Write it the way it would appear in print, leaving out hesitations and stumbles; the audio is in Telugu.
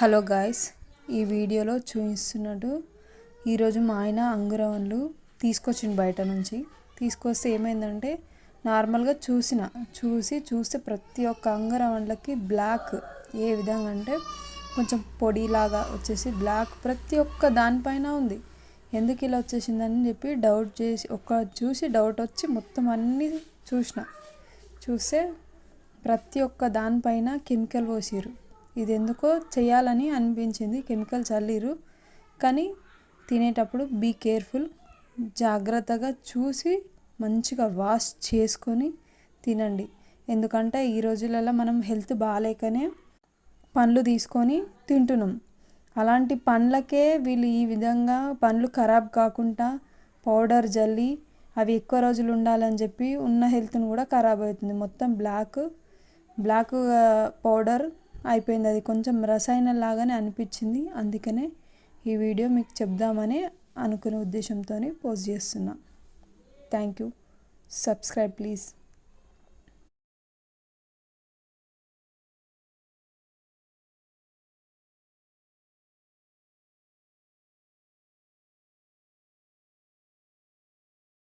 హలో గాయ్స్, ఈ వీడియోలో చూపిస్తున్నట్టు ఈరోజు మా ఆయన అంగురవన్లు తీసుకొచ్చిండు బయట నుంచి. తీసుకొస్తే ఏమైందంటే నార్మల్గా చూస్తే ప్రతి ఒక్క అంగురవన్లకి బ్లాక్ ఏ విధంగా అంటే కొంచెం పొడిలాగా వచ్చేసి బ్లాక్ ప్రతి ఒక్క దానిపైన ఉంది. ఎందుకు ఇలా వచ్చేసిందని చెప్పి డౌట్ వచ్చి మొత్తం అన్నీ చూస్తే ప్రతి ఒక్క దానిపైన కెమికల్ పోసిర్రు. ఇది ఎందుకో చేయాలని అనిపించింది, కెమికల్ చల్లిరు. కానీ తినేటప్పుడు బీ కేర్ఫుల్, జాగ్రత్తగా చూసి మంచిగా వాష్ చేసుకొని తినండి. ఎందుకంటే ఈ రోజులలో మనం హెల్త్ బాగాలేకనే పండ్లు తీసుకొని తింటున్నాం. అలాంటి పండ్లకే వీళ్ళు ఈ విధంగా పండ్లు ఖరాబ్ కాకుండా పౌడర్ జల్లి అవి ఎక్కువ రోజులు ఉండాలని చెప్పి ఉన్న హెల్త్ను కూడా ఖరాబ్ అవుతుంది. మొత్తం బ్లాక్ పౌడర్ అయిపోయింది. అది కొంచెం రసాయనం లాగానే అనిపించింది. అందుకనే ఈ వీడియో మీకు చెప్దామని అనుకునే ఉద్దేశంతో పోస్ట్ చేస్తున్నా. Thank you. Subscribe please.